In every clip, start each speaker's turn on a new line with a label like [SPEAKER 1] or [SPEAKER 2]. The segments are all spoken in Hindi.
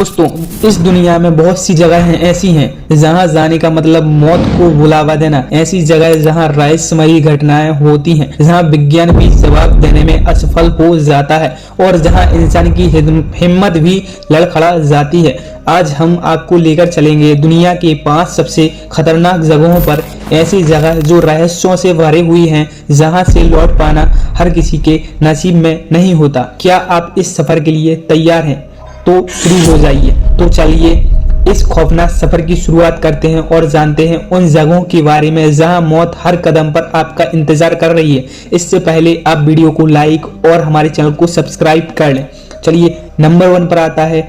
[SPEAKER 1] दोस्तों, इस दुनिया में बहुत सी जगहें ऐसी हैं जहां जाने का मतलब मौत को बुलावा देना। ऐसी जगह जहां रहस्यमयी घटनाएं होती हैं, जहां विज्ञान भी जवाब देने में असफल हो जाता है और जहां इंसान की हिम्मत भी लड़खड़ा जाती है। आज हम आपको लेकर चलेंगे दुनिया के 5 सबसे खतरनाक जगहों पर। ऐसी जगह जो रहस्यों से भरी हुई हैं, जहां से लौट पाना हर किसी के नसीब में नहीं होता। क्या आप इस सफर के लिए तैयार हैं? तो शुरू हो जाइए। तो चलिए इस खौफनाक सफर की शुरुआत करते हैं और जानते हैं उन जगहों के बारे में जहां मौत हर कदम पर आपका इंतजार कर रही है। इससे पहले आप वीडियो को लाइक और हमारे चैनल को सब्सक्राइब कर लें। चलिए, नंबर 1 पर आता है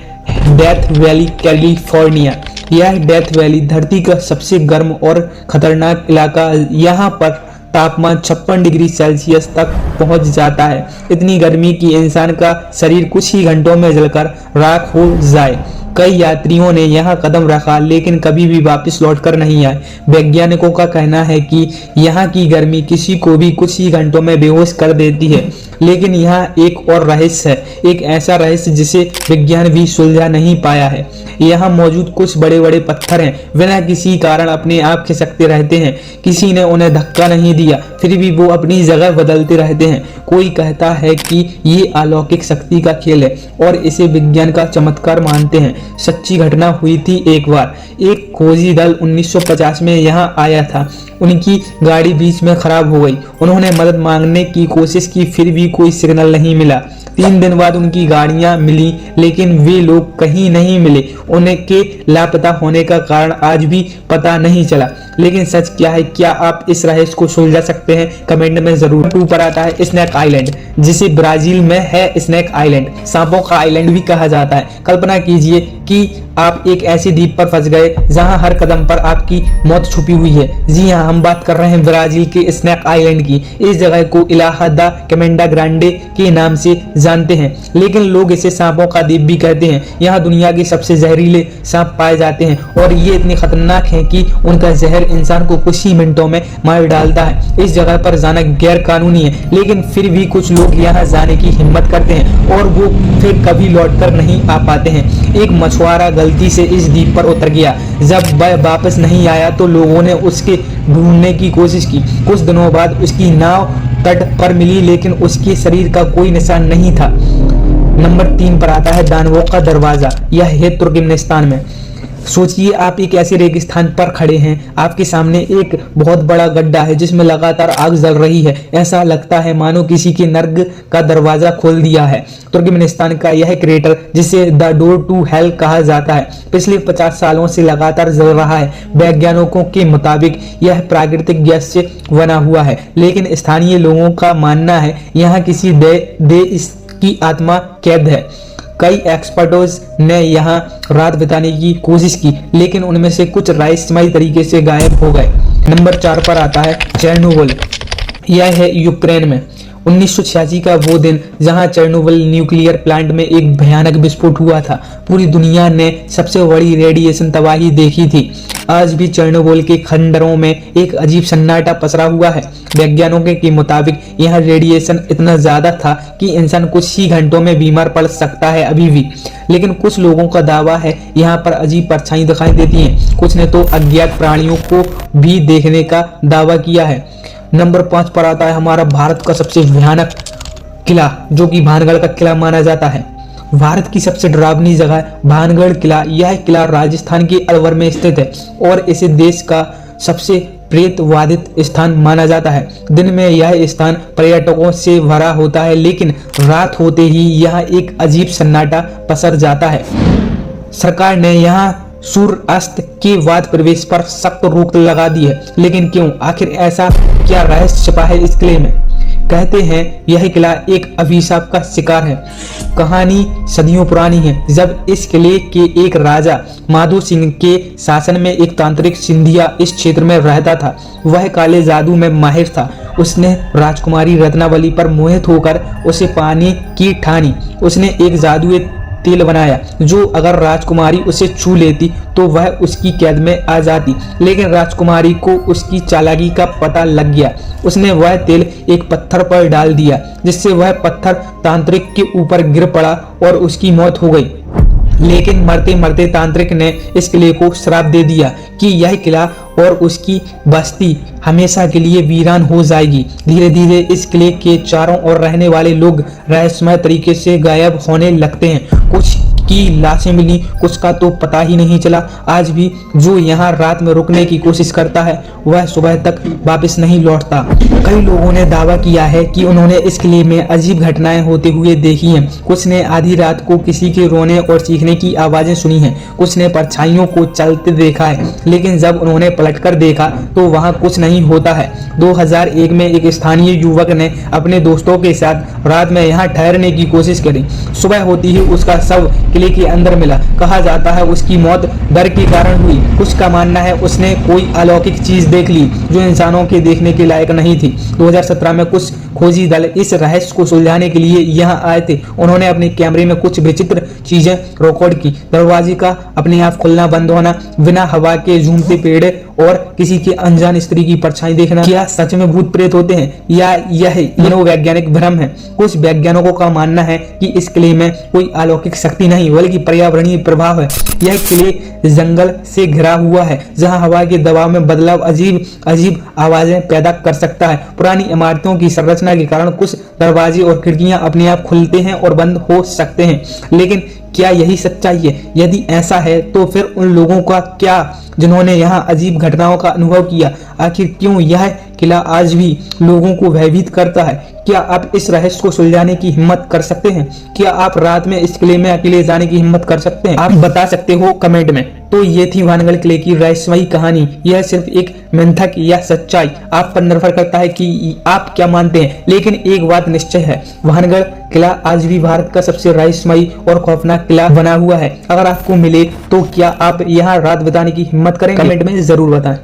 [SPEAKER 1] डेथ वैली, कैलिफोर्निया। यह डेथ वैली धरती का सबसे गर्म और खतरनाक इलाका। यहाँ पर तापमान 56 डिग्री सेल्सियस तक पहुंच जाता है। इतनी गर्मी कि इंसान का शरीर कुछ ही घंटों में जलकर राख हो जाए। कई यात्रियों ने यहाँ कदम रखा लेकिन कभी भी वापस लौटकर नहीं आए। वैज्ञानिकों का कहना है कि यहाँ की गर्मी किसी को भी कुछ ही घंटों में बेहोश कर देती है। लेकिन यहाँ एक और रहस्य है, एक ऐसा रहस्य जिसे विज्ञान भी सुलझा नहीं पाया है। यहाँ मौजूद कुछ बड़े बड़े पत्थर हैं, बिना किसी कारण अपने आप खिसकते रहते हैं। किसी ने उन्हें धक्का नहीं दिया, फिर भी वो अपनी जगह बदलते रहते हैं। कोई कहता है कि ये अलौकिक शक्ति का खेल है और इसे विज्ञान का चमत्कार मानते हैं। सच्ची घटना हुई थी एक बार। एक खोजी दल 1950 में यहाँ आया था। उनकी गाड़ी बीच में खराब हो गई। उन्होंने मदद मांगने की कोशिश की, फिर भी कोई सिग्नल नहीं मिला। 3 दिन बाद उनकी गाड़ियां मिली लेकिन वे लोग कहीं नहीं मिले। उनके लापता होने का कारण आज भी पता नहीं चला। लेकिन सच क्या है? क्या आप इस रहस्य को सुलझा सकते हैं? कमेंट में जरूर। 2 पर आता है स्नेक आइलैंड, जिसे ब्राजील में है स्नेक आइलैंड, सांपों का आइलैंड भी कहा जाता है। कल्पना कीजिए कि आप एक ऐसे द्वीप पर फंस गए जहां हर कदम पर आपकी मौत छुपी हुई है। जी हां, हम बात कर रहे हैं ब्राजील के स्नेक आइलैंड की। इस जगह को इलाहा दा कैमेंडा ग्रांडे के नाम से जानते हैं, लेकिन लोग इसे सांपों का द्वीप भी कहते हैं। यहाँ दुनिया के सबसे जहरीले सांप पाए जाते हैं और ये इतने खतरनाक हैं कि उनका जहर इंसान को कुछ ही मिनटों में मार डालता है। इस जगह पर जाना गैर कानूनी है, लेकिन फिर भी कुछ लोग यहाँ जाने की हिम्मत करते हैं और वो फिर कभी लौटकर नहीं आ पाते हैं। एक मछुआरा गलती से इस द्वीप पर उतर गया। जब वह वापस नहीं आया तो लोगों ने उसके ढूंढने की कोशिश की। कुछ दिनों बाद उसकी नाव तट पर मिली, लेकिन उसके शरीर का कोई निशान नहीं था। नंबर 3 पर आता है दानवों का दरवाजा। यह है तुर्कमेनिस्तान में। सोचिए, आप एक ऐसे रेगिस्तान पर खड़े हैं, आपके सामने एक बहुत बड़ा गड्ढा है जिसमें लगातार आग जल रही है। ऐसा लगता है मानो किसी के नर्क का दरवाजा खोल दिया है। तुर्कमेनिस्तान का यह क्रेटर, जिसे द डोर टू हेल कहा जाता है, पिछले 50 सालों से लगातार जल रहा है। वैज्ञानिकों के मुताबिक यह प्राकृतिक गैस से बना हुआ है, लेकिन स्थानीय लोगों का मानना है यहाँ किसी देश की आत्मा कैद है। कई एक्सपर्टोज ने यहाँ रात बिताने की कोशिश की, लेकिन उनमें से कुछ रहस्यमयी तरीके से गायब हो गए। नंबर 4 पर आता है चेरनोबिल। यह है यूक्रेन में। 1986 का वो दिन जहां चेरनोबिल न्यूक्लियर प्लांट में एक भयानक विस्फोट हुआ था। पूरी दुनिया ने सबसे बड़ी रेडिएशन तबाही देखी थी। आज भी चेरनोबिल के खंडरों में एक अजीब सन्नाटा पसरा हुआ है। वैज्ञानिकों के मुताबिक यह रेडिएशन इतना ज्यादा था कि इंसान कुछ ही घंटों में बीमार पड़ सकता है अभी भी। लेकिन कुछ लोगों का दावा है यहाँ पर अजीब परछाई दिखाई देती हैं। कुछ ने तो अज्ञात प्राणियों को भी देखने का दावा किया है। नंबर 5 पर आता है हमारा भारत का सबसे भयानक किला, जो कि भानगढ़ का किला माना जाता है। भारत की सबसे डरावनी जगह भानगढ़ किला। यह किला राजस्थान के अलवर में स्थित है और इसे देश का सबसे प्रेतवादित स्थान माना जाता है। दिन में यह स्थान पर्यटकों से भरा होता है, लेकिन रात होते ही यहाँ एक अजीब सन्नाटा पसर जाता है। सरकार ने यहाँ सूर्य अस्त के बाद प्रवेश पर सख्त रोक लगा दी है, लेकिन क्यों? आखिर ऐसा क्या रहस्य छिपा है इस किले में? कहते हैं यह किला एक अभिशाप का शिकार है। कहानी सदियों पुरानी है। जब इस किले के एक राजा माधो सिंह के शासन में एक तांत्रिक सिंधिया इस क्षेत्र में रहता था। वह काले जादू में माहिर था। उसने राजकुमारी रत्नावली पर मोहित होकर उसे पाने की ठानी। उसने एक जादुई तेल बनाया, जो अगर राजकुमारी उसे छू लेती तो वह उसकी कैद में आ जाती। लेकिन राजकुमारी को उसकी चालाकी का पता लग गया। उसने वह तेल एक पत्थर पर डाल दिया, जिससे वह पत्थर तांत्रिक के ऊपर गिर पड़ा और उसकी मौत हो गई। लेकिन मरते मरते तांत्रिक ने इस किले को श्राप दे दिया कि यह किला और उसकी बस्ती हमेशा के लिए वीरान हो जाएगी। धीरे धीरे इस किले के चारों ओर रहने वाले लोग रहस्यमय तरीके से गायब होने लगते हैं। कुछ की लाशें मिली, कुछ का तो पता ही नहीं चला। आज भी जो यहाँ रात में रुकने की कोशिश करता है वह सुबह तक वापस नहीं लौटता। कई लोगों ने दावा किया है कि उन्होंने इस किले में अजीब घटनाएं होते हुए देखी हैं। कुछ ने आधी रात को किसी के रोने और चीखने की आवाजें सुनी हैं, कुछ ने परछाइयों को चलते देखा है, लेकिन जब उन्होंने पलटकर देखा तो वहां कुछ नहीं होता है। 2001 में एक स्थानीय युवक ने अपने दोस्तों के साथ रात में यहाँ ठहरने की कोशिश करी। सुबह होती ही उसका शव किले के अंदर मिला। कहा जाता है उसकी मौत डर के कारण हुई। कुछ का मानना है उसने कोई अलौकिक चीज देख ली जो इंसानों के देखने के लायक नहीं थी। 2017 में कुछ खोजी दल इस रहस्य को सुलझाने के लिए यहाँ आए थे। उन्होंने अपने कैमरे में कुछ विचित्र चीजें रिकॉर्ड की। दरवाजे का अपने आप खुलना बंद होना, बिना हवा के झूमते पेड़ और किसी की अनजान स्त्री की परछाई देखना। क्या सच में भूत प्रेत होते हैं या यह मनोवैज्ञानिक भ्रम है? कुछ वैज्ञानिकों का मानना है कि इस किले में कोई अलौकिक शक्ति नहीं बल्कि पर्यावरणीय प्रभाव है। यह किले जंगल से घिरा हुआ है जहां हवा के दबाव में बदलाव अजीब अजीब आवाजें पैदा कर सकता है। पुरानी इमारतों की संरचना के कारण कुछ दरवाजे और खिड़कियां अपने आप खुलते हैं और बंद हो सकते हैं, लेकिन क्या यही सच्चाई है? यदि ऐसा है तो फिर उन लोगों का क्या जिन्होंने यहाँ अजीब घटनाओं का अनुभव किया? आखिर क्यों यह किला आज भी लोगों को भयभीत करता है? क्या आप इस रहस्य को सुलझाने की हिम्मत कर सकते हैं? क्या आप रात में इस किले में अकेले जाने की हिम्मत कर सकते हैं? आप बता सकते हो कमेंट में। तो ये थी भानगढ़ किले की रहस्यमयी कहानी। यह सिर्फ एक मिथक या सच्चाई आप पर निर्भर करता है कि आप क्या मानते हैं, लेकिन एक बात निश्चय है, भानगढ़ किला आज भी भारत का सबसे रहस्यमयी और खौफनाक किला बना हुआ है। अगर आपको मिले तो क्या आप यहाँ रात बिताने की हिम्मत करेंगे? कमेंट में जरूर बताएं।